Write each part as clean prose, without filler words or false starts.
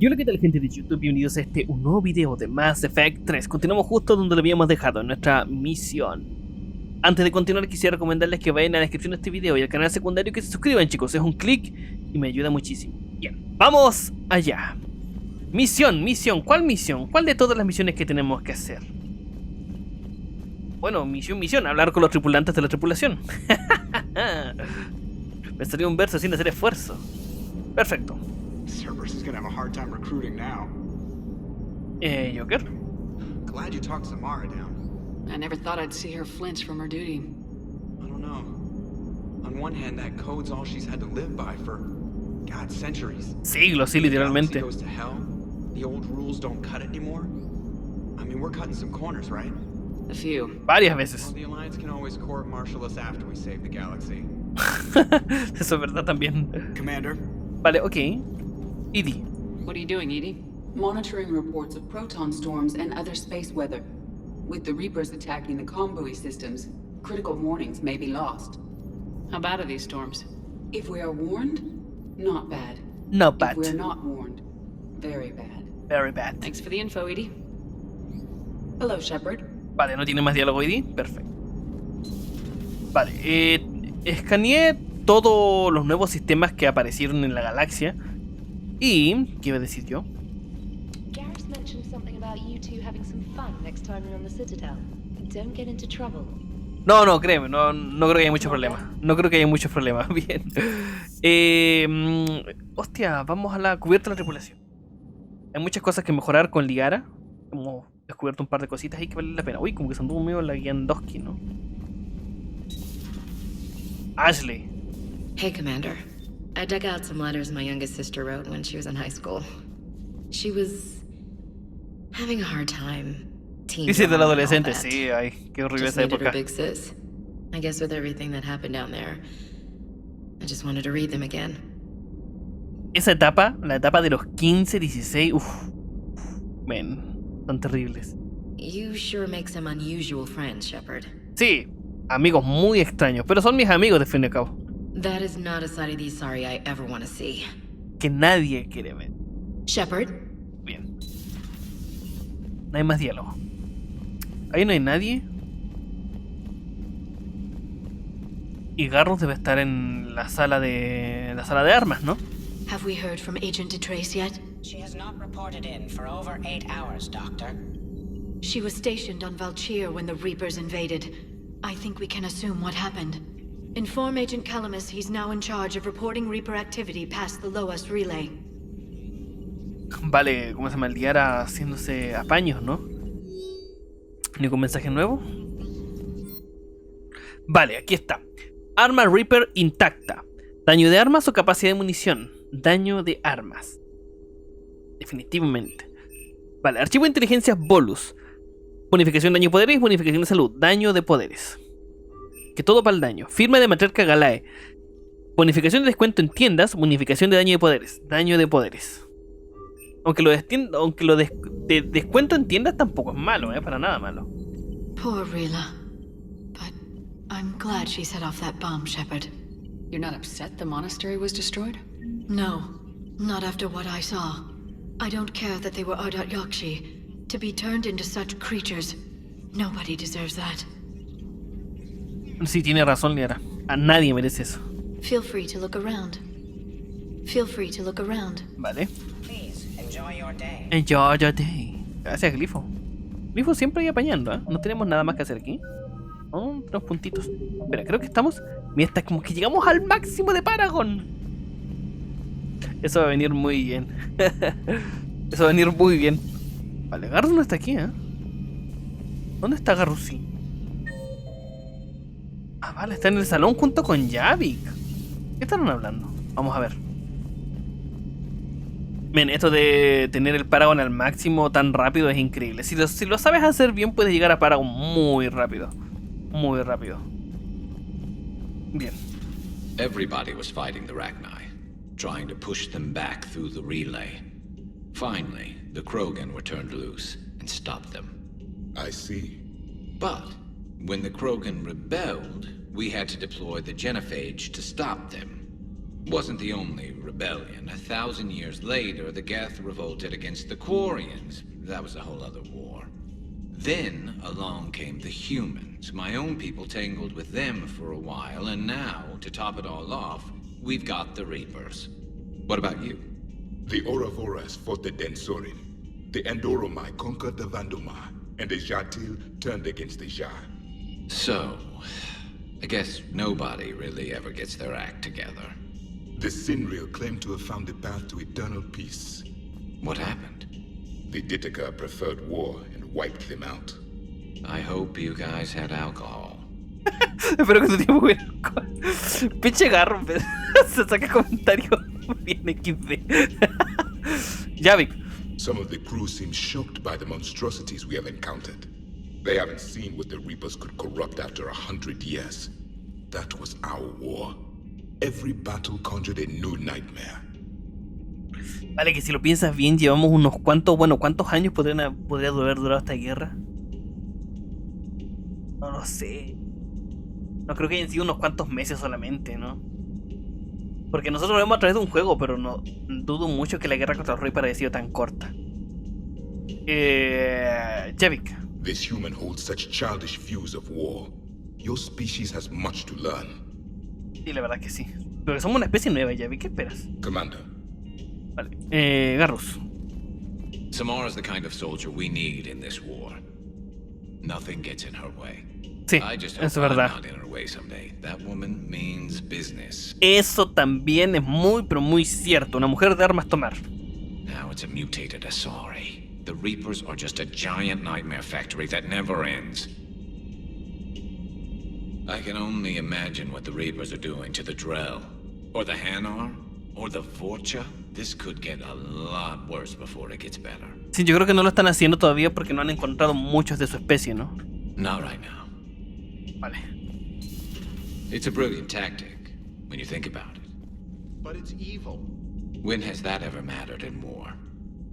Y hola, ¿qué tal, gente de YouTube? Bienvenidos a un nuevo video de Mass Effect 3. Continuamos justo donde lo habíamos dejado, en nuestra misión. Antes de continuar, quisiera recomendarles que vayan a la descripción de este video y al canal secundario y que se suscriban, chicos. Es un clic y me ayuda muchísimo. Bien, vamos allá. Misión. ¿Cuál misión? ¿Cuál de todas las misiones que tenemos que hacer? Bueno, misión. Hablar con los tripulantes de la tripulación. Me salió un verso sin hacer esfuerzo. Perfecto. Cerberus is gonna have a hard time recruiting now. Joker. Glad you talked Samara down. I never thought I'd see her flinch from her duty. I don't know. On one hand, that code's all she's had to live by for, God, centuries. Siglos, sí, literalmente. The galaxy goes to hell. The old rules don't cut anymore. I mean, we're cutting some corners, right? A few. Varias veces. Well, the Alliance can always court-martial us after we save the galaxy. Eso es verdad también. Commander. Vale, ok. Edie. What are you doing, Edie? Monitoring reports of proton storms and other space weather. With the Reapers attacking the comm buoy systems, critical warnings may be lost. How bad are these storms? If we are warned, not bad. Not bad. If we're not warned, very bad. Very bad. Thanks for the info, Edie. Hello, Shepard. Vale, no tiene más diálogo, Edie. Perfecto. Vale, escaneé todos los nuevos sistemas que aparecieron en la galaxia. Y, ¿qué iba a decir yo? Garrus mentioned something about you two having some fun next time you're on the Citadel. Don't get into trouble. No, créeme, no creo que haya muchos problemas. No creo que haya muchos problemas. Bien. Hostia, vamos a la cubierta de la tripulación. Hay muchas cosas que mejorar con Ligara. Hemos descubierto un par de cositas ahí que valen la pena. Uy, como que se anduvo medio la Guiandoski, ¿no? Ashley. Hey, Commander. I dug out some letters my youngest sister wrote when she was in high school. She was having a hard time. Dice de la adolescente, sí, ay, qué horrible esa época. Big sis. I guess with everything that happened down there, I just wanted to read them again. Esa etapa, la etapa de los 15, 16, men, son terribles. You sure make some unusual friends, Shepard. Sí, amigos muy extraños, pero son mis amigos de fin y al cabo. That is not a side of these sorry I ever want to see. Que nadie quiere ver. Shepard? Bien. No hay más diálogo. Ahí no hay nadie. Y Garrus debe estar en la sala de armas, ¿no? Have we heard from Agent DeTrace yet? She has not reported in for over 8 hours, Doctor. She was stationed on Valchir when the Reapers invaded. I think we can assume what happened. Inform Agent Calamus he's now in charge of reporting Reaper activity past the Loas relay. Vale, ¿cómo se llama? El Liara haciéndose apaños, ¿no? ¿Ningún mensaje nuevo? Vale, aquí está. Arma Reaper intacta. Daño de armas o capacidad de munición. Daño de armas. Definitivamente. Vale, archivo de inteligencia Bolus. Bonificación de daño de poderes y bonificación de salud. Daño de poderes. Que todo para el daño. Firma de matriarca Galae. Bonificación de descuento en tiendas. Bonificación de daño de poderes. Daño de poderes. Aunque lo descuento en tiendas tampoco es malo, para nada malo. Poor Rila. But I'm glad she set off that bomb, Shepard. You're not upset the monastery was destroyed? No, not after what I saw. I don't care that they were Ardat Yakshi. To be turned into such creatures, nobody deserves that. Sí, tiene razón, Liara. A nadie merece eso. Feel free to look around. Vale. Please, enjoy your day. Enjoy your day. Gracias, Glifo. Glifo siempre ahí apañando, ¿eh? No tenemos nada más que hacer aquí. Oh, unos puntitos. Espera, creo que estamos... Mira, está como que llegamos al máximo de Paragon. Eso va a venir muy bien. Eso va a venir muy bien. Vale, Garrus no está aquí, ¿eh? ¿Dónde está Garrus? Sí. Ah, vale, está en el salón junto con Yavik. ¿Qué están hablando? Vamos a ver. Bien, esto de tener el Paragon al máximo tan rápido es increíble. Si lo sabes hacer bien, puedes llegar a Paragon muy rápido. Muy rápido. Bien. Everybody was fighting the Rachni, trying to push them back through the relay. Finally, the Krogan were turned loose and stopped them. I see. But when the Krogan rebelled, we had to deploy the genophage to stop them. Wasn't the only rebellion. 1,000 years later, the Geth revolted against the Quarians. That was a whole other war. Then along came the humans. My own people tangled with them for a while, and now, to top it all off, we've got the Reapers. What about you? The Ouroboros fought the Densorin. The Endoromai conquered the Vandomai, and the Jatil turned against the Jah. So, I guess nobody really ever gets their act together. The Sinreal claimed to have found the path to eternal peace. What happened? The Ditaka preferred war and wiped them out. I hope you guys had alcohol. Espero que tu tiempo hubiera. Pinche garro, se saca comentarios bien XD. Javik. Some of the crew seem shocked by the monstrosities we have encountered. They haven't seen what the Reapers could corrupt after 100 years. That was our war. Every battle conjured a new nightmare. Vale, que si lo piensas bien, llevamos unos cuantos, bueno, ¿cuántos años podría haber durado esta guerra? No lo sé. No creo que hayan sido unos cuantos meses solamente, ¿no? Porque nosotros lo vemos a través de un juego, pero no dudo mucho que la guerra contra los Reapers haya sido tan corta. Javik. This human holds such childish views of war. Your species has much to learn. Sí, la verdad que sí. Pero somos una especie nueva, Javik, ¿qué esperas? Commander. Vale. Garrus. Samara's the kind of soldier we need in this war. Nothing gets in her way. Sí, I just eso es hope I'm verdad. not in her way someday. That woman means business. Eso también es muy, pero muy cierto. Una mujer de armas tomar. Now it's a mutated Asari. The Reapers are just a giant nightmare factory that never ends. I can only imagine what the Reapers are doing to the Drell, or the Hanar, or the Vorcha. This could get a lot worse before it gets better. Sí, yo creo que no lo están haciendo todavía porque no han encontrado muchos de su especie, ¿no? Not right now. Vale. It's a brilliant tactic, when you think about it. But it's evil. When has that ever mattered in war?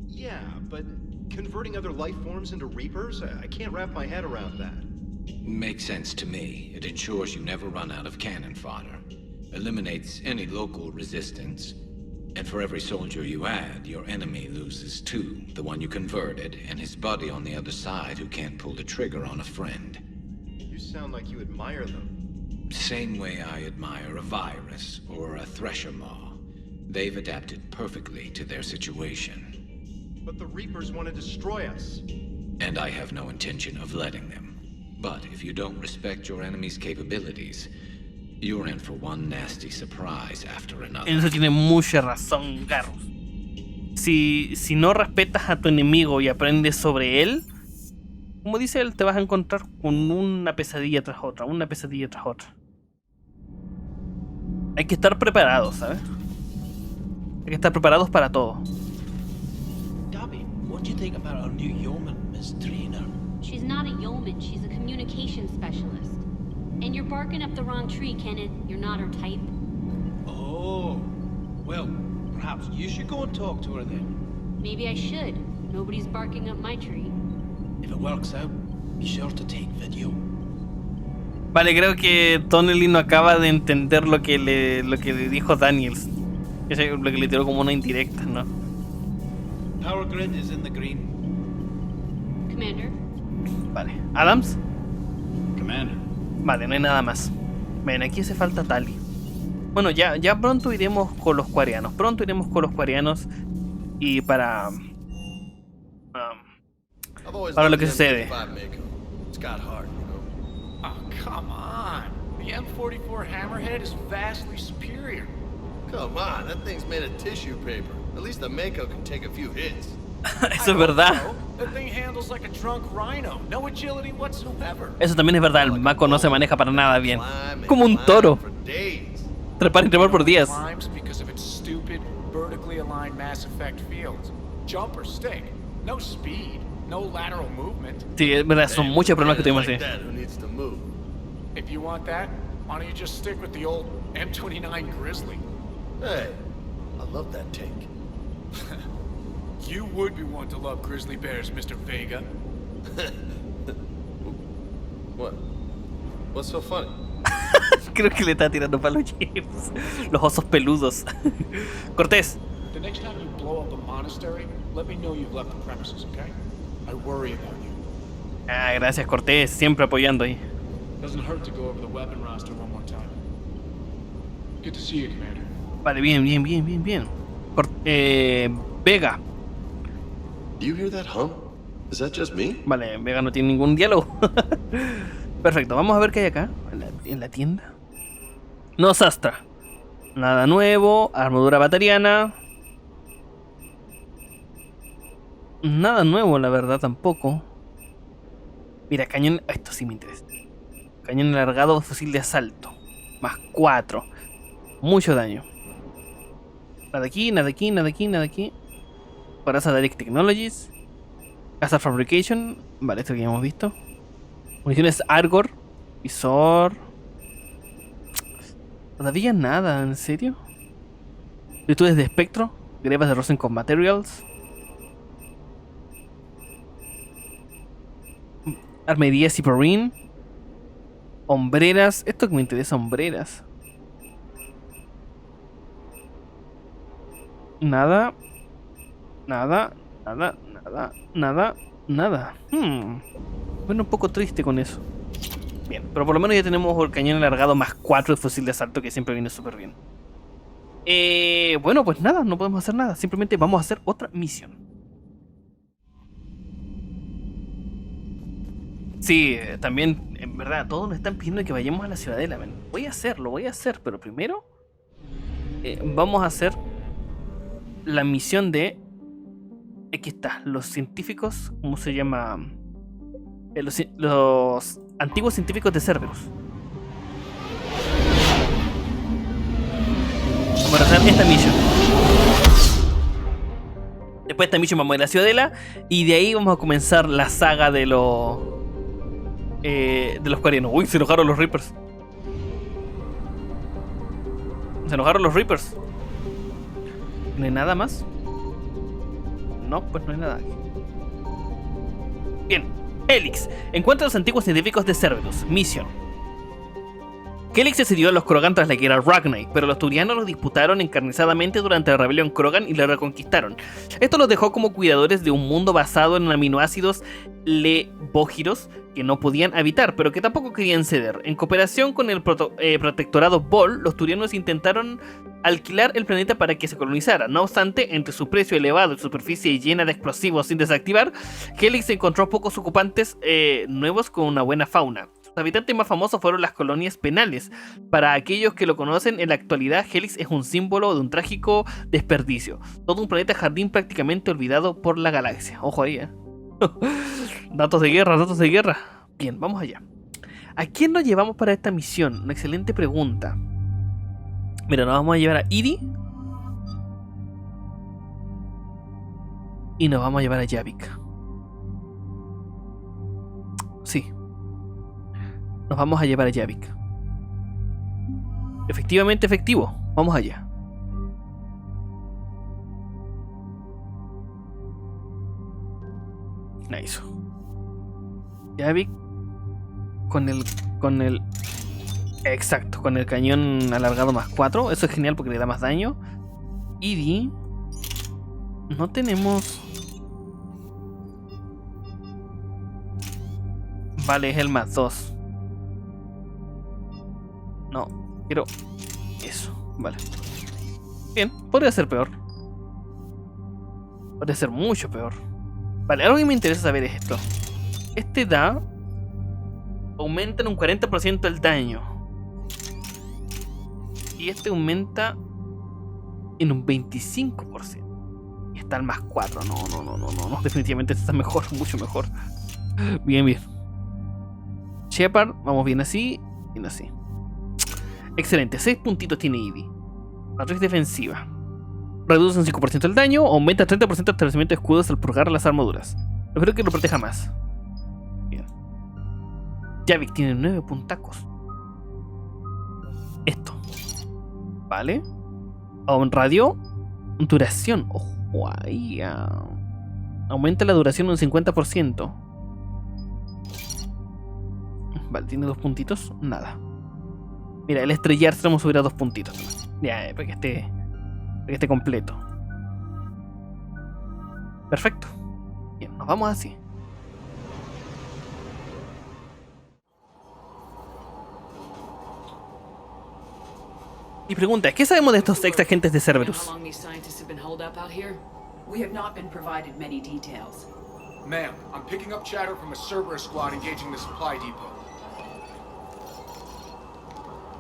Yeah, but converting other life forms into Reapers? I can't wrap my head around that. Makes sense to me. It ensures you never run out of cannon fodder. Eliminates any local resistance. And for every soldier you add, your enemy loses two. The one you converted, and his buddy on the other side who can't pull the trigger on a friend. You sound like you admire them. Same way I admire a virus or a thresher maw. They've adapted perfectly to their situation. But the Reapers want to destroy us. And I have no intention of letting them. But if you don't respect your enemy's capabilities, you're in for one nasty surprise after another. En eso tiene mucha razón, Garrus. Si no respetas a tu enemigo y aprendes sobre él, como dice él, te vas a encontrar con una pesadilla tras otra, una pesadilla tras otra. Hay que estar preparados, ¿sabes? Hay que estar preparados para todo. Dobby, what do you think about our new yeoman, Miss Trina? She's not a yeoman, she's a communication specialist. And you're barking up the wrong tree, Kenneth. You're not her type. Oh, well, perhaps you should go and talk to her then. Maybe I should. Nobody's barking up my tree. If it works out, be sure to take video. Vale, creo que Donnelly no acaba de entender lo que le dijo Daniels. Lo que le tiró como una indirecta, ¿no? Power grid is in the green. Commander? Vale. ¿Adams? Commander. Vale, no hay nada más. Ven, aquí hace falta Tali. Bueno, ya pronto iremos con los Quarianos. Y para lo que sucede. Oh, come on. The M44 Hammerhead is vastly superior. Come on, that thing's made of tissue paper. At least the Mako can take a few hits. Eso es verdad. That thing handles like a drunk rhino. No agility whatsoever. Eso también es verdad. El Mako no se maneja para nada bien. Como un toro. Trepar y trepar por días. Because of its stupid, vertically aligned mass effect fields. Jump or stick. No speed. No lateral movement. Sí, es verdad. Son muchos problemas que tuvimos así. If you want that, why don't you just stick with the old M29 Grizzly? Hey, I love that tank. You would be one to love grizzly bears, Mr. Vega. What? What's so funny? Creo que le está tirando para los James. Los osos peludos. Cortés. The next time you blow up a monastery, let me know you've left the premises, okay? I worry about you. Ah, gracias Cortés, siempre apoyando ahí. Doesn't hurt to go over the weapon roster one more time. Good to see you, Commander. Vale, bien. Vega. Do you hear that hum? Is that just me? Vale, Vega no tiene ningún diálogo. Perfecto, vamos a ver qué hay acá. En la tienda. No sastra. Nada nuevo. Armadura batariana. Nada nuevo, la verdad, tampoco. Mira, cañón. Esto sí me interesa. Cañón alargado, fusil de asalto. Más 4. Mucho daño. Nada aquí. Coraza Direct Technologies. Casa Fabrication. Vale, esto que ya hemos visto. Municiones Argor. Visor. Todavía nada, ¿en serio? Virtudes de espectro. Grebas de Rosencon Materials. Armería Ciporin. Hombreras. Esto que me interesa, hombreras. Nada. Bueno, un poco triste con eso. Bien, pero por lo menos ya tenemos el cañón alargado más 4 de fusil de asalto, que siempre viene súper bien. Bueno, pues nada, no podemos hacer nada. Simplemente vamos a hacer otra misión. Sí, también, en verdad, todos nos están pidiendo que vayamos a la ciudadela. Man. Lo voy a hacer, pero primero vamos a hacer la misión de... Aquí está, los científicos, ¿cómo se llama? Los antiguos científicos de Cerberus. Vamos a hacer esta misión. Después de esta misión vamos a ir a la ciudadela y de ahí vamos a comenzar la saga de los coreanos. Uy, se enojaron los Reapers. ¿No hay nada más? No, pues no hay nada aquí. Bien, Helix. Encuentra a los antiguos científicos de Cerberus. Misión. Helix decidió a los Krogan tras la guerra Ragnai, pero los turianos los disputaron encarnizadamente durante la rebelión Krogan y la reconquistaron. Esto los dejó como cuidadores de un mundo basado en aminoácidos levógiros que no podían habitar, pero que tampoco querían ceder. En cooperación con el protectorado Vol, los turianos intentaron alquilar el planeta para que se colonizara. No obstante, entre su precio elevado y superficie llena de explosivos sin desactivar, Helix encontró pocos ocupantes nuevos con una buena fauna. Sus habitantes más famosos fueron las colonias penales. Para aquellos que lo conocen, en la actualidad Helix es un símbolo de un trágico desperdicio. Todo un planeta jardín prácticamente olvidado por la galaxia. Ojo ahí, datos de guerra. Bien, vamos allá. ¿A quién nos llevamos para esta misión? Una excelente pregunta. Mira, nos vamos a llevar a Edie. Y nos vamos a llevar a Javik. Sí. Nos vamos a llevar a Javik. Efectivamente efectivo. Vamos allá. Nice. Javik con el exacto, con el cañón alargado más 4. Eso es genial porque le da más daño. Edie. No tenemos. Vale, es el más 2. No, quiero eso. Vale. Bien, podría ser peor. Podría ser mucho peor. Vale, algo que me interesa saber es esto. Este da... aumenta en un 40% el daño. Y este aumenta en un 25%. Y está al más 4. No. Definitivamente este está mejor, mucho mejor. Bien. Shepard, vamos bien así. Bien así. Excelente, 6 puntitos tiene Edie. Matriz defensiva. Reduce un 5% el daño, aumenta 30% el establecimiento de escudos al purgar las armaduras. Espero que lo proteja más. Bien. Javik tiene 9 puntacos. Esto. Vale. Radio. Duración. Ojo ahí. Aumenta la duración un 50%. Vale, tiene 2 puntitos. Nada. Mira, el estrellarse vamos a subir a 2 puntitos. Ya, para que esté completo. Perfecto. Bien, nos vamos así. Y pregunta, ¿qué sabemos de estos ex agentes de Cerberus? How long these scientists have been holed up out here? We have not been provided many details. Ma'am, I'm picking up chatter from a Cerberus squad engaging the supply depot.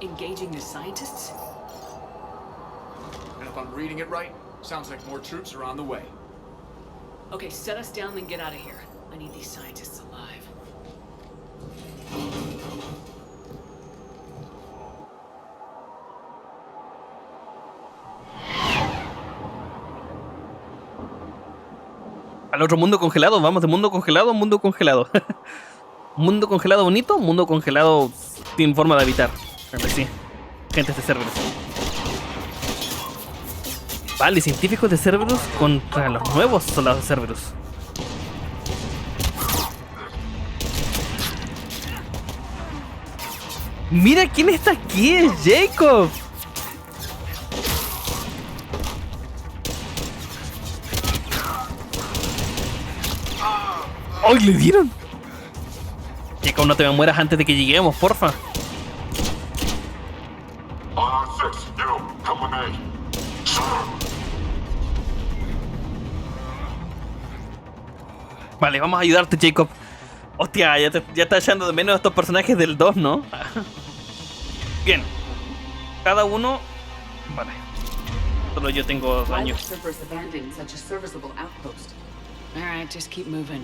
Engaging the scientists? And if I'm reading it right, sounds like more troops are on the way. Okay, set us down and get out of here. I need these scientists alive. Al otro mundo congelado, vamos de mundo congelado a mundo congelado. Mundo congelado bonito, mundo congelado sin forma de habitar. Sí, gentes de Cerberus. Vale, científicos de Cerberus contra los nuevos soldados de Cerberus. Mira quién está aquí, es Jacob. ¡Ay, le dieron! Jacob, no te me mueras antes de que lleguemos, porfa. Vale, vamos a ayudarte, Jacob. Hostia, ya está echando de menos a estos personajes del 2, ¿no? Bien. Cada uno... Vale. Solo yo tengo daño. Alright, just keep moving.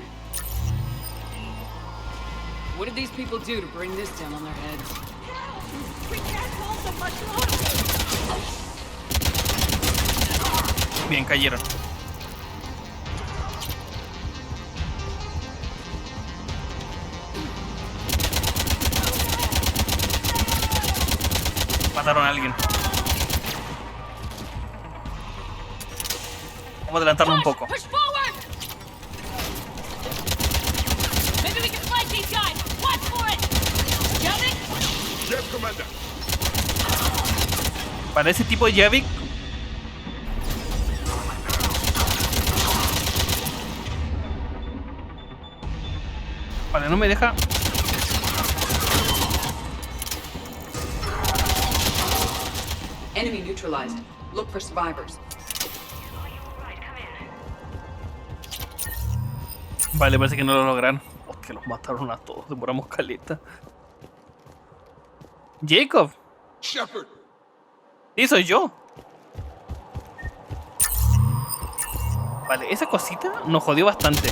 What did these people do to bring this down on their heads? We can't hold them much longer. Bien, cayeron. Mataron a alguien. Vamos a adelantarnos un poco. Push forward! Maybe we can flank these guys! Watch for it! Javik? Yes, Commander. Para ese tipo de Javik. Vale, no me deja. Enemy neutralized. Look for survivors. Vale, parece que no lo lograron. Hostia, los mataron a todos. Demoramos caleta. Jacob. Shepard. Sí, soy yo. Vale, esa cosita nos jodió bastante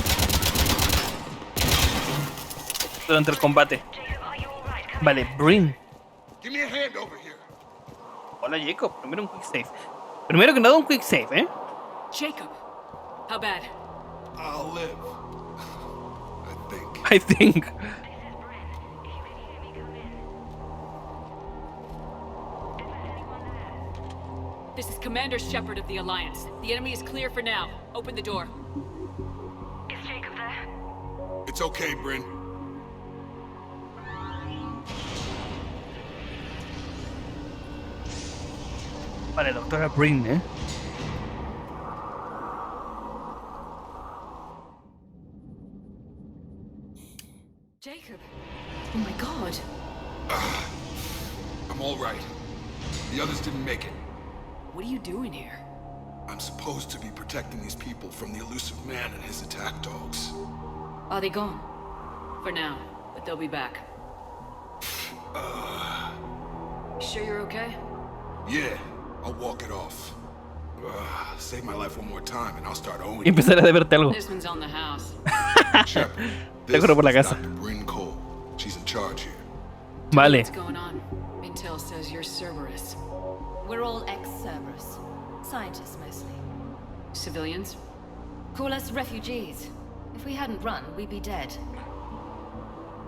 durante el combate. Vale, Brin. Give me a hand over here. Hola, Jacob. Primero un quick save. Primero que nada un quick save, ¿eh? Jacob, how bad? I'll live. I think. This is Commander Shepard of the Alliance. The enemy is clear for now. Open the door. Is Jacob there? It's okay, Bryn. Vale, doctora Brin, ¿eh? Jacob. Oh my god. I'm all right. The others didn't make it. What are you doing here? I'm supposed to be protecting these people from the elusive man and his attack dogs. Are they gone? For now, but they'll be back. Sure you're okay? Yeah, I'll walk it off. Save my life one more time and I'll start owing. Y empezar a deberte algo. This one's on the house. Shepard, Te juro por la casa. Dr. Bryn Cole. She's in charge here. Vale. What's going on? Intel says you're Cerberus. We're all ex-Cerberus. Scientists mostly. Civilians? Call us refugees. If we hadn't run, we'd be dead.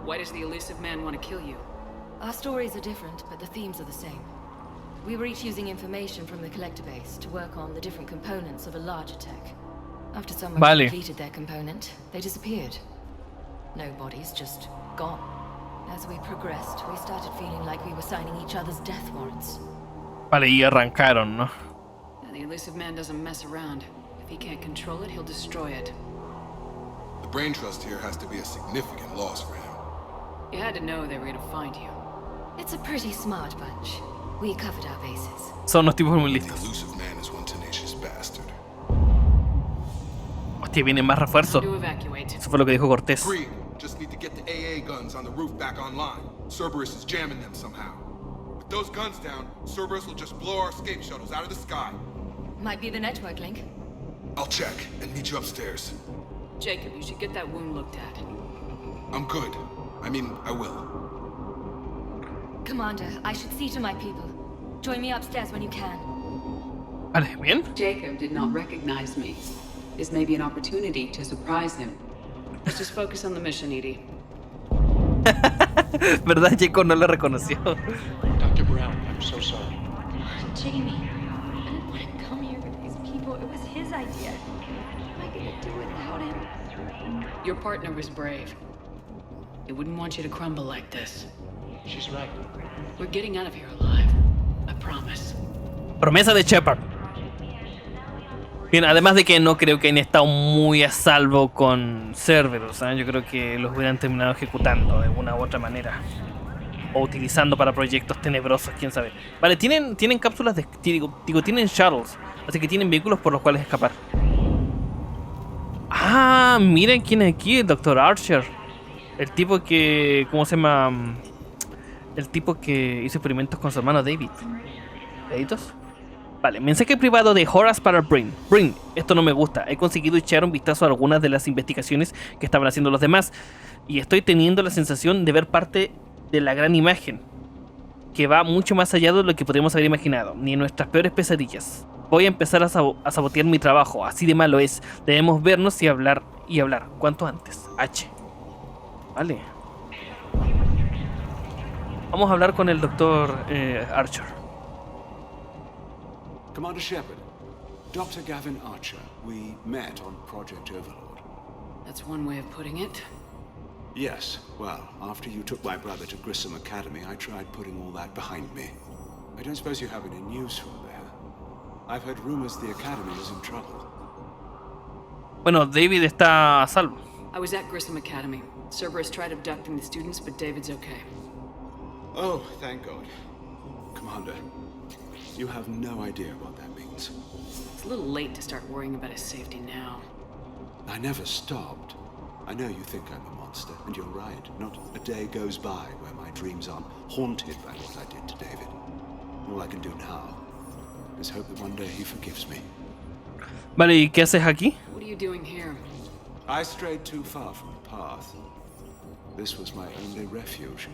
Why does the elusive man want to kill you? Our stories are different, but the themes are the same. We were each using information from the collector base to work on the different components of a larger tech. After someone completed their component, they disappeared. No bodies, just gone. As we progressed, we started feeling like we were signing each other's death warrants. Vale, y arrancaron, ¿no? The elusive man doesn't mess around. If he can't control it, he'll destroy it. The brain trust here has to be a significant loss for him. You had to know they were gonna find you. It's a pretty smart bunch. We covered our bases. Son unos tipos muy The listos. elusive man is one tenacious bastard. Hostia, vienen más refuerzos. To evacuate. Eso fue lo que dijo Cortés. Agreed. Just need to get the AA guns on the roof back online. Cerberus is jamming them somehow. With those guns down, Cerberus will just blow our escape shuttles out of the sky. Might be the network link. I'll check and meet you upstairs. Jacob, you should get that wound looked at. I'm good. I mean, I will. Commander, I should see to my people. Join me upstairs when you can. Vale, bien. Jacob did not recognize me. This may be an opportunity to surprise him. Let's just focus on the mission, Edie. ¿Verdad? Jacob no lo reconoció. Dr. Brown, I'm so sorry. Jamie, I didn't want to come here with these people. It was his idea. What am I gonna do without him? Your partner was brave. He wouldn't want you to crumble like this. She's right. We're getting out of here alive. I promise. Promesa de Shepard. Bien, además de que no creo que hayan estado muy a salvo con Cerberus, ¿eh? Yo creo que los hubieran terminado ejecutando de una u otra manera. O utilizando para proyectos tenebrosos, quién sabe. Vale, tienen cápsulas de... tienen shuttles. Así que tienen vehículos por los cuales escapar. Ah, miren quién es aquí, el Dr. Archer. El tipo que... ¿Cómo se llama? El tipo que hizo experimentos con su hermano David. ¿Deditos? Vale, mensaje privado de Horace para Brin. Brin, esto no me gusta. He conseguido echar un vistazo a algunas de las investigaciones que estaban haciendo los demás. Y estoy teniendo la sensación de ver parte de la gran imagen. Que va mucho más allá de lo que podríamos haber imaginado. Ni en nuestras peores pesadillas. Voy a empezar a sabotear mi trabajo. Así de malo es. Debemos vernos y hablar. Cuanto antes. H. Vale. Vamos a hablar con el Dr. Archer. Commander Shepard, Dr. Gavin Archer, we met on Project Overlord. That's one way of putting it. Yes, well, after you took my brother to Grissom Academy, I tried putting all that behind me. I don't suppose you have any news from there. I've heard rumors the Academy is in trouble. Bueno, David está a salvo. I was at Grissom Academy. Cerberus tried abducting the students, but David's okay. Oh, thank God. Commander, you have no idea what that means. It's a little late to start worrying about his safety now. I never stopped. I know you think I'm a monster, and you're right. Not a day goes by where my dreams aren't haunted by what I did to David. All I can do now is hope that one day he forgives me. Vale, ¿y qué haces aquí? What are you doing here? I strayed too far from the path. This was my only refuge.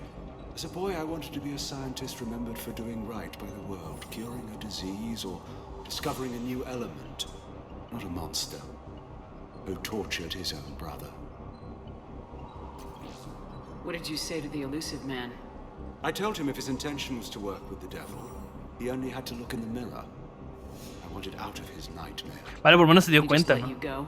As a boy, I wanted to be a scientist remembered for doing right by the world, curing a disease or discovering a new element. Not a monster who tortured his own brother. What did you say to the elusive man? I told him if his intention was to work with the devil, he only had to look in the mirror. I wanted out of his nightmare. Vale, por lo menos se dio cuenta, ¿no?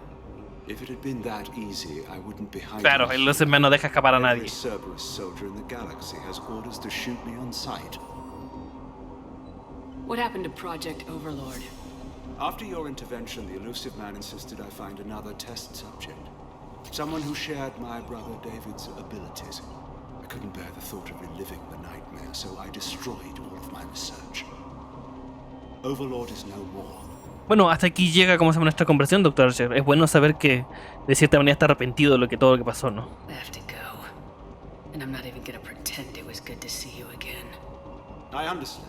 If it had been that easy, I wouldn't be hiding. Claro, el elusive man no deja escapar a nadie. Every Cerberus soldier in the galaxy has orders to shoot me on sight. What happened to Project Overlord? After your intervention, the elusive man insisted I find another test subject. Someone who shared my brother David's abilities. I couldn't bear the thought of reliving the nightmare, so I destroyed all of my research. Overlord is no more. Bueno, hasta aquí llega como se llama nuestra conversación, Dr. Archer. Es bueno saber que de cierta manera está arrepentido de todo lo que pasó, ¿no? I have to go. And I'm not even gonna pretend it was good to see you again. I understand.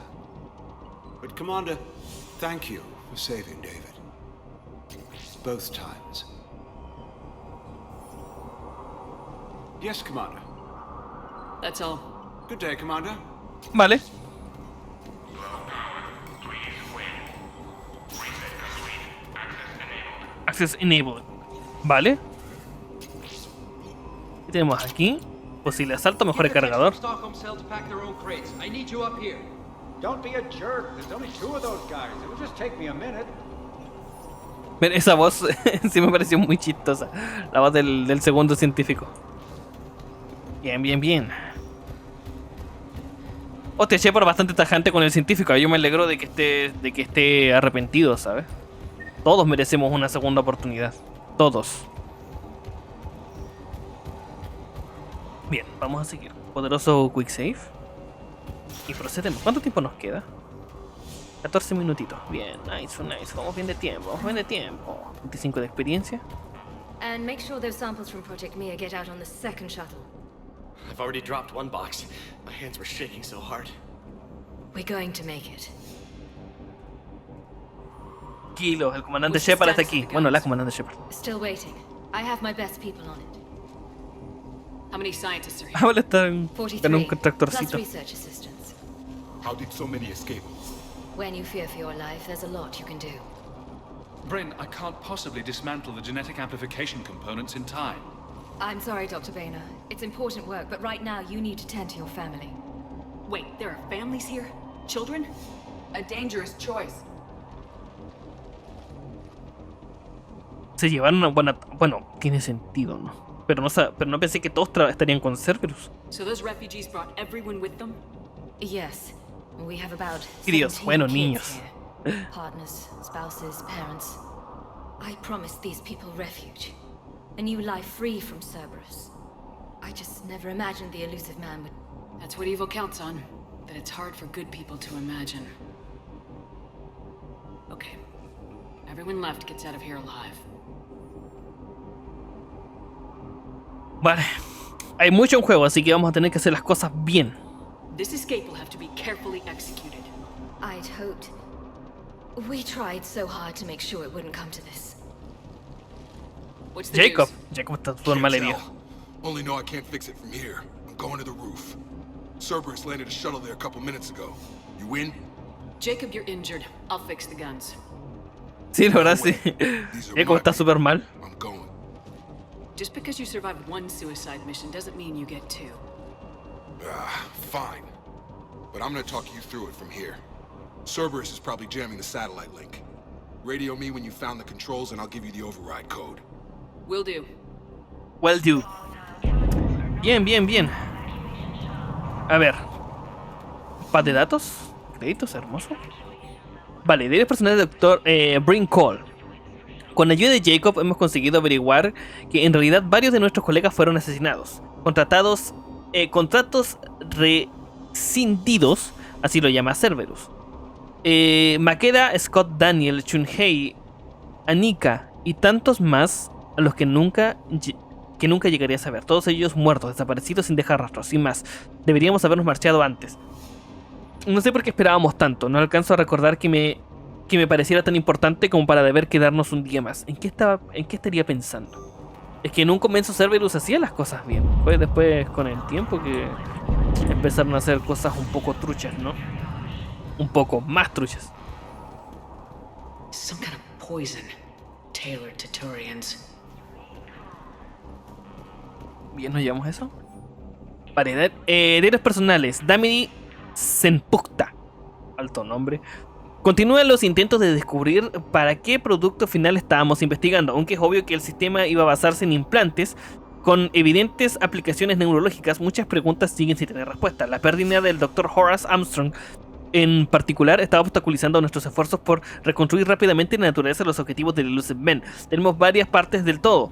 But Commander, thank you for saving David. Both times. Yes, Commander. That's all. Good day, Commander. Vale. Access enabled. Vale. ¿Qué tenemos aquí? Posible asalto, mejor el cargador. Don't be a jerk. There's only two of those guys. It will just take me a minute. Esa voz sí me pareció muy chistosa. La voz del segundo científico. Bien, bien, bien. Hostia, Shepard bastante tajante con el científico. Yo me alegro de que esté arrepentido, ¿sabes? Todos merecemos una segunda oportunidad. Todos. Bien, vamos a seguir. Poderoso quick save. Y procedemos. ¿Cuánto tiempo nos queda? 14 minutitos. Bien, nice. Vamos bien de tiempo. 25 de experiencia. And make sure those samples from Project Mia get out on the second shuttle. I've already dropped one box. My hands were shaking so hard. We're going to make it. Kilo, el comandante Shepard está aquí. Bueno, la comandante Shepard. Still waiting. I have my best people on it. How many scientists are here? Ahora están en un 43, plus tractorcito. research assistants. How did so many escape? When you fear for your life, there's a lot you can do. Bryn, I can't possibly dismantle the genetic amplification components in time. I'm sorry, Dr. Boehner. It's important work, but right now you need to tend to your family. Wait, there are families here? Children? A dangerous choice. Se llevaron una buena... Bueno, tiene sentido, ¿no? Pero no pensé que todos estarían con Cerberus. So those refugees brought everyone with them? Yes. We have about Dios, bueno, niños. Here. Partners, spouses, parents. I promised these people refuge. A new life free from Cerberus. I just never imagined the elusive man would... That's what evil counts on. That it's hard for good people to imagine. Okay. Everyone left gets out of here alive. Vale. Hay mucho en juego, así que vamos a tener que hacer las cosas bien. This escape will have to be carefully executed. I'd hoped. We tried so hard to make sure it wouldn't come to this. What's the Jacob. news? Jacob está todo mal herido. Only know I can't fix it from here. I'm going to the roof. Cerberus landed a shuttle there a couple minutes ago. You in? Jacob, you're injured. I'll fix the guns. Sí, la verdad sí. Jacob está súper mal. I'm going. Just because you survived one suicide mission doesn't mean you get two. Fine. But I'm gonna talk you through it from here. Cerberus is probably jamming the satellite link. Radio me when you found the controls and I'll give you the override code. Will do. Well do. Bien. A ver. Paz de datos. Créditos, hermoso. Vale, diarios personales del Dr. Bryn Cole. Con ayuda de Jacob hemos conseguido averiguar que en realidad varios de nuestros colegas fueron asesinados. Contratos rescindidos, así lo llama Cerberus. Makeda, Scott, Daniel, Chunhei, Anika y tantos más a los que nunca llegaría a saber. Todos ellos muertos, desaparecidos sin dejar rastros, sin más. Deberíamos habernos marchado antes. No sé por qué esperábamos tanto. No alcanzo a recordar que me pareciera tan importante como para deber quedarnos un día más. ¿En qué estaría pensando? Es que en un comienzo Cerberus hacía las cosas bien. Fue después con el tiempo que empezaron a hacer cosas un poco truchas, ¿no? Un poco más truchas. Some kind of poison tailored to Turians. Bien, ¿nos llevamos eso? Vale, diarios personales. Damini Senpukta. Alto nombre. Continúan los intentos de descubrir para qué producto final estábamos investigando, aunque es obvio que el sistema iba a basarse en implantes con evidentes aplicaciones neurológicas. Muchas preguntas siguen sin tener respuesta. La pérdida del Dr. Horace Armstrong en particular estaba obstaculizando nuestros esfuerzos por reconstruir rápidamente la naturaleza de los objetivos del Elusive Man. Tenemos varias partes del todo,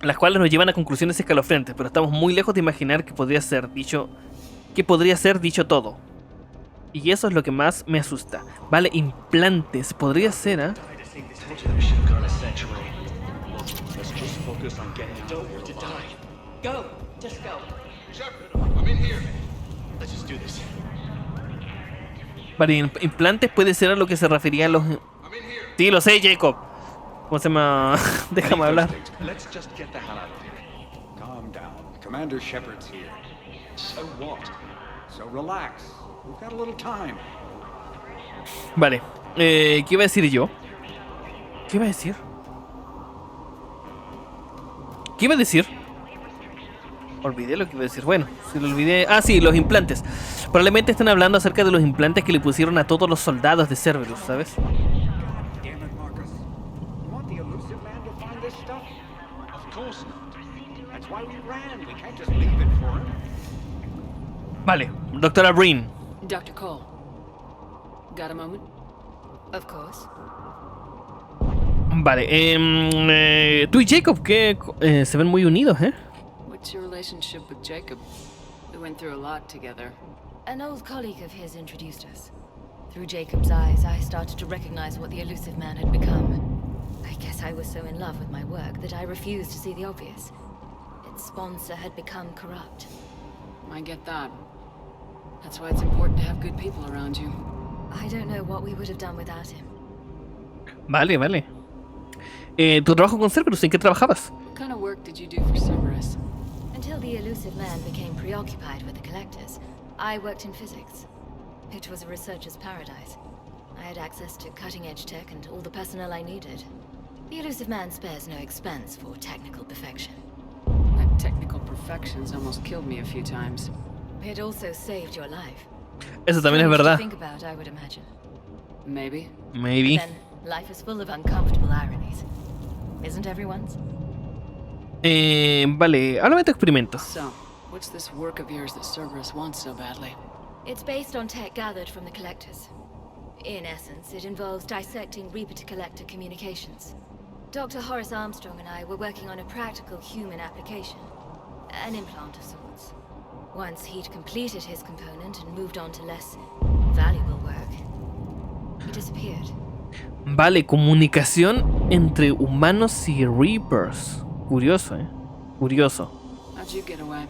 las cuales nos llevan a conclusiones escalofriantes, pero estamos muy lejos de imaginar que podría ser dicho todo. Y eso es lo que más me asusta. Vale, implantes. Podría ser, ¿eh? Vale, implantes puede ser a lo que se refería a los... Sí, lo sé, Jacob. ¿Cómo se llama? Déjame hablar. Let's just get the hell out of here. Calm down. Commander Shepard's here. So what? So relax. We've got a little time. Vale. ¿Qué iba a decir yo? ¿Qué iba a decir? Olvidé lo que iba a decir. Bueno, si lo olvidé... Ah, sí, los implantes. Probablemente están hablando acerca de los implantes que le pusieron a todos los soldados de Cerberus, ¿sabes? Vale, doctora Breen. Dr. Cole. Got a moment? Of course. Vale, tú y Jacob, que se ven muy unidos, ¿eh? What's your relationship with Jacob? We went through a lot together. An old colleague of his introduced us. Through Jacob's eyes, I started to recognize what the elusive man had become. I guess I was so in love with my work that I refused to see the obvious. Its sponsor had become corrupt. I get that. That's why it's important to have good people around you. I don't know what we would have done without him. Vale, vale. ¿Tu trabajo con Cerberus? ¿En qué trabajabas? What kind of work did you do for Cerberus? Until the elusive man became preoccupied with the collectors, I worked in physics. It was a researcher's paradise. I had access to cutting-edge tech and all the personnel I needed. The elusive man spares no expense for technical perfection. That technical perfection's almost killed me a few times. It also saved your life. Eso también es verdad. Think about, I would imagine. Maybe. Maybe. Then life is full of uncomfortable ironies. Isn't everyone's? Vale, háblame de tu experimento. So, what's this work of yours that Cerberus wants so badly? It's based on tech gathered from the collectors. In essence, it involves dissecting Reaper-to-Collector communications. Dr. Horace Armstrong and I were working on a practical human application. An implant of sorts. Once he'd completed his component and moved on to less valuable work, he disappeared. Vale, comunicación entre humanos y Reapers. Curioso, curioso. How'd you get away?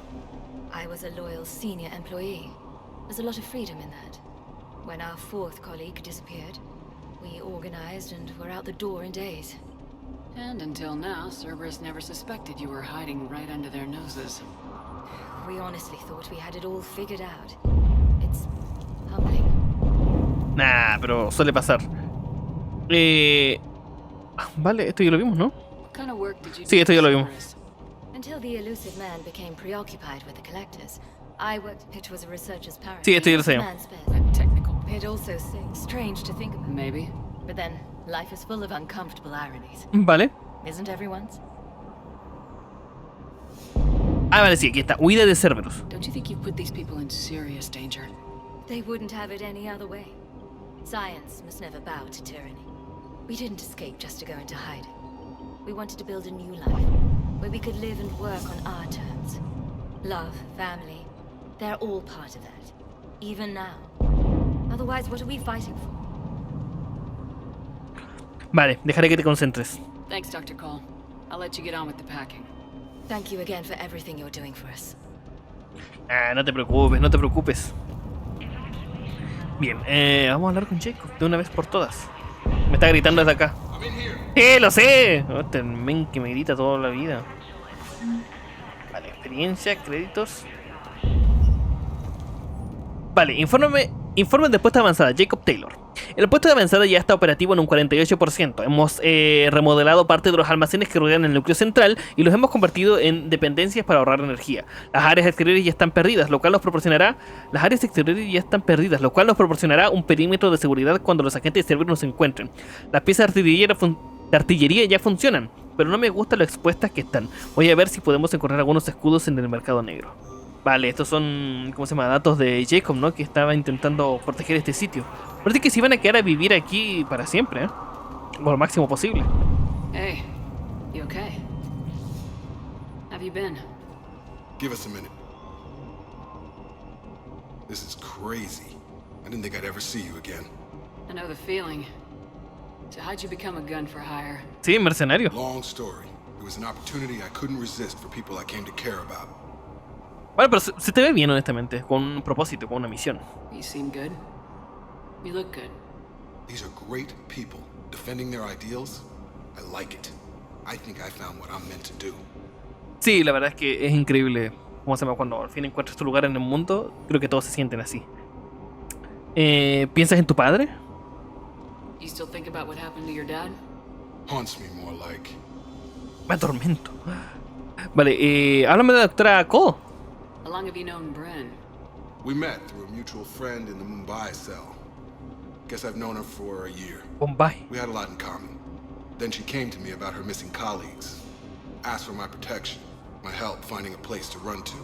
I was a loyal senior employee. There's a lot of freedom in that. When our fourth colleague disappeared, we organized and were out the door in days. And until now, Cerberus never suspected you were hiding right under their noses. We honestly thought we had it all figured out. It's humbling. Nah, pero suele pasar. Vale, esto ya lo vimos, ¿no? What kind of work did you Sí, esto ya lo vimos. Until the elusive man became preoccupied with the collectors, I worked. It was a researcher's paradise. Sí, esto ya lo sé. Technical. It also seems strange to think about. Maybe. But then, life is full of uncomfortable ironies. Vale. Isn't everyone's? Ah, vale, sí, aquí está. Huida de Cerberus. Don't you think you put these people in serious danger? They wouldn't have it any other way. Science must never bow to tyranny. We didn't escape just to go into hiding. We wanted to build a new life, where we could live and work on our terms. Love, family, they're all part of that. Even now. Otherwise, what are we fighting for? Vale, dejaré que te concentres. Thanks, Dr. Cole. I'll let you get on with the packing. Thank you again for everything you're doing for us. Ah, no te preocupes, no te preocupes. Bien, vamos a hablar con Jacob de una vez por todas. Me está gritando desde acá. Lo sé! Este men que me grita toda la vida. Vale, experiencia, créditos. Vale, informe de puesta avanzada, Jacob Taylor. El puesto de avanzada ya está operativo en un 48%. Hemos remodelado parte de los almacenes que rodean el núcleo central y los hemos convertido en dependencias para ahorrar energía. Las áreas exteriores ya están perdidas, lo cual nos proporcionará un perímetro de seguridad cuando los agentes de Cerberus nos encuentren. Las piezas de artillería ya funcionan, pero no me gusta lo expuestas que están. Voy a ver si podemos encontrar algunos escudos en el mercado negro. Vale, estos son, ¿cómo se llama? Datos de Jacob, ¿no? Que estaba intentando proteger este sitio. Parece que se iban a quedar a vivir aquí para siempre, ¿eh? O lo máximo posible. Hey, you okay? Have you been? Give us a minute. This is crazy. I didn't think I'd ever see you again. I know the feeling. So how'd you become a gun for hire? Sí, mercenario. Long story. It was an opportunity I couldn't resist for people I came to care about. Bueno, pero se te ve bien, honestamente, con un propósito, con una misión. You seem good. You look good. These are great people defending their ideals. I like it. I think I found what I'm meant to do. Sí, la verdad es que es increíble, ¿cómo se llama? Cuando al fin encuentras tu lugar en el mundo, creo que todos se sienten así. ¿Piensas en tu padre? You still think about what happened to your dad? Haunts me more like. Me atormento. Vale, háblame de la doctora Cole. How long have you known Bren? We met through a mutual friend in the Mumbai cell. Guess I've known her for a year. Mumbai. We had a lot in common. Then she came to me about her missing colleagues. Asked for my protection, my help finding a place to run to.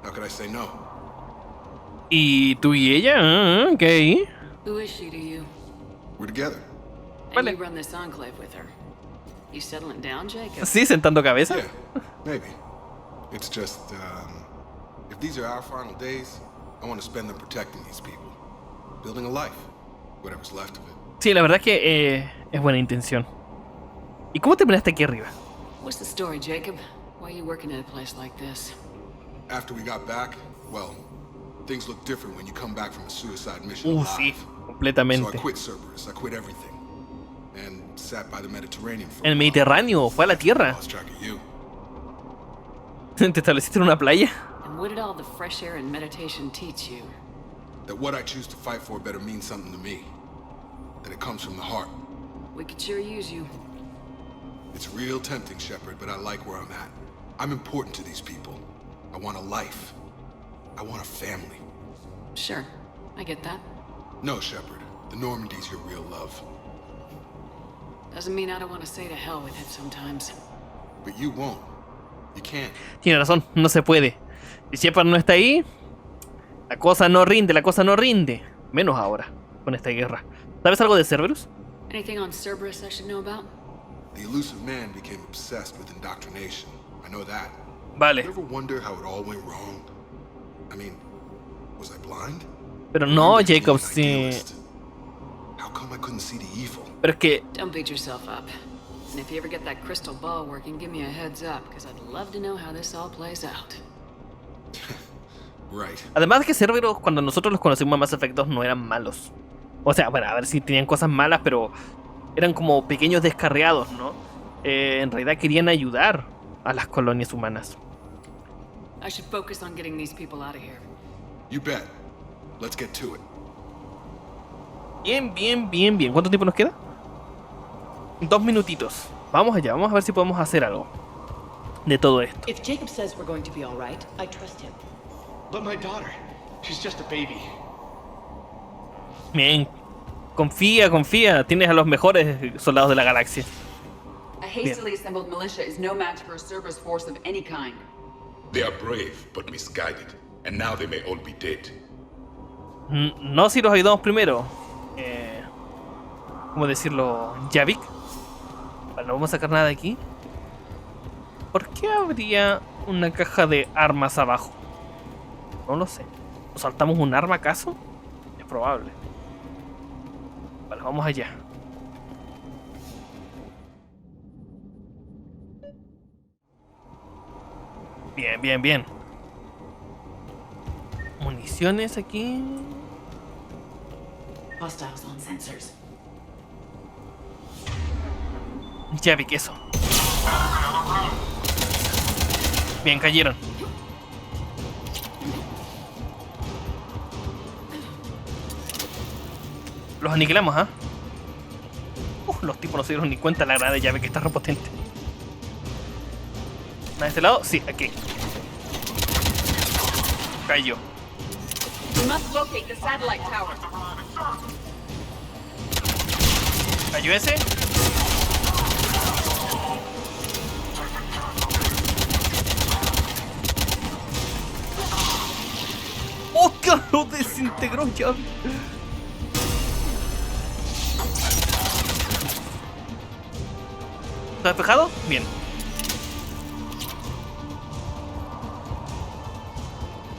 How could I say no? ¿Y tú y ella? Ah, ok. Who is she to you? We're together. And you run this enclave with her. You settling down, Jacob? Sí, sentando cabeza. Yeah, maybe. It's just, if these are our final days, I want to spend them protecting these people. Building a life. Whatever's left of it. Sí, la verdad que es buena intención. ¿Y cómo terminaste aquí arriba? What's the story, Jacob? Why are you working at a place like this? After we got back, well, things look different when you come back from a suicide mission sí, alive. completamente. So I quit Cerberus, I quit everything. And sat by the Mediterranean for El Mediterráneo, fue a la tierra. lost track of you. ¿Te estableciste en una playa? And what did all the fresh air and meditation teach you? That what I choose to fight for better mean something to me. That it comes from the heart. We could sure use you. It's real tempting, Shepard, but I like where I'm at. I'm important to these people. I want a life. I want a family. Sure, I get that. No, Shepard. The Normandy's your real love. Doesn't mean I don't want to say to hell with it sometimes. But you won't. You can't. Tiene razón, no se puede. Si Shepard no está ahí, la cosa no rinde, la cosa no rinde. Menos ahora, con esta guerra. ¿Sabes algo de Cerberus? Anything on Cerberus I should know about? The elusive man became obsessed with indoctrination. I know that. Vale. You ever wonder how it all went wrong? I mean, was I blind? Pero no, Jacob, sí. How come I couldn't see the evil? Pero es que... Don't beat yourself up. And if you ever get that crystal ball working, give me a heads up, because I'd love to know how this all plays out. Right. Además de que Cerberus, cuando nosotros los conocimos en Mass Effect 2, no eran malos. O sea, bueno, a ver si tenían cosas malas, pero eran como pequeños descarriados, ¿no? En realidad querían ayudar a las colonias humanas. I should focus on getting these people out of here. You bet. Let's get to it. Bien, bien, bien, bien. ¿Cuánto tiempo nos queda? 2 minutitos. Vamos allá, vamos a ver si podemos hacer algo de todo esto. If Jacob says we're going to be all right, I trust him. But my daughter, she's just a baby. Bien. Confía, confía. Tienes a los mejores soldados de la galaxia. A hastily assembled militia is no match for a Cerberus force of any kind. They are brave, but misguided. And now they may all be dead. No si los ayudamos primero. ¿Cómo decirlo? Javik. Vale, no vamos a sacar nada de aquí. ¿Por qué habría una caja de armas abajo? No lo sé. ¿Nos saltamos un arma acaso? Es probable. Vale, vamos allá. Bien, bien, bien. Municiones aquí. Hostiles on sensors. Ya vi que eso. Bien, cayeron. Los aniquilamos, ¿ah? Los tipos no se dieron ni cuenta la granada de llave que está repotente. ¿De este lado? Sí, aquí. Cayó. We must locate the satellite tower. ¿Cayó ese? ¡Oh, que lo desintegró ya! ¿Está despejado? Bien.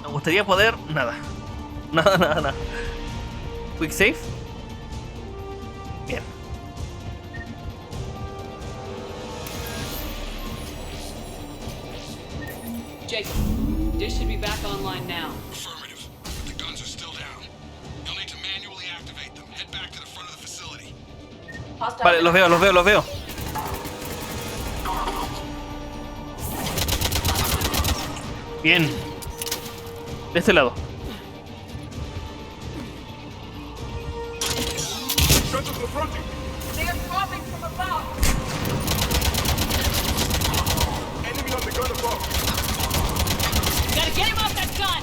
Me gustaría poder... Nada. Nada. Quick save. Bien. Jacob, dish should be back online now. Affirmative. But the guns are still down. You'll need to manually activate them. Head back to the front of the facility. Vale, los veo. Bien. De este lado. They are dropping from above. Enemy on the gun above. Gotta get him off that gun!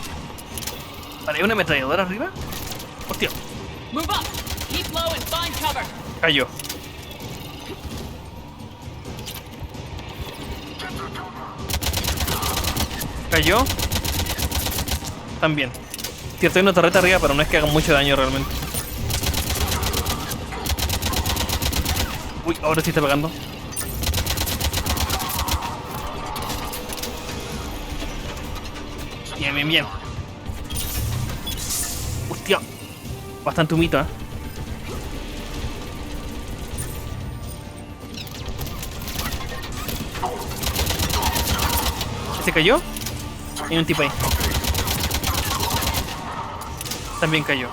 Vale, ¿hay una ametralladora arriba? Hostia. Move up! Keep low and find cover! Cayó. Cayó. También. Cierto, hay una torreta arriba, pero no es que haga mucho daño realmente. Uy, ahora sí está pegando. Bien, bien, bien. Hostia. Bastante humito, ¿eh? ¿Se cayó? Hay un tipo ahí. También cayó.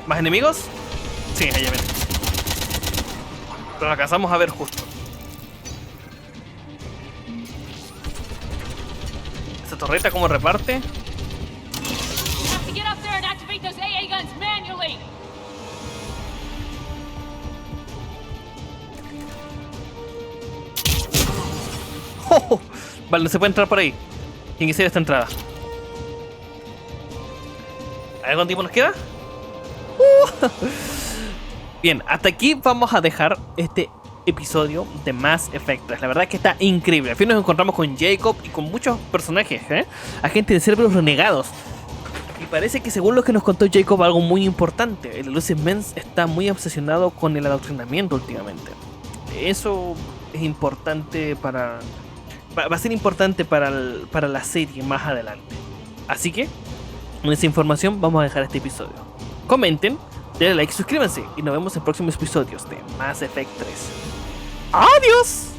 ¿Más enemigos? Sí, allá ven. Pero lo alcanzamos a ver justo. Esa torreta cómo reparte. Oh, vale, no se puede entrar por ahí. Tiene que ser esta entrada. A ver cuánto tiempo nos queda. Bien, hasta aquí vamos a dejar este episodio de Mass Effect 3. La verdad es que está increíble. Al fin nos encontramos con Jacob y con muchos personajes, agentes de Cerberus renegados. Y parece que según lo que nos contó Jacob, algo muy importante. El Elusive Mens está muy obsesionado con el adoctrinamiento últimamente. Eso es importante para... Va a ser importante para la serie más adelante. Así que, con esa información vamos a dejar este episodio. Comenten, denle like, suscríbanse y nos vemos en próximos episodios de Mass Effect 3. ¡Adiós!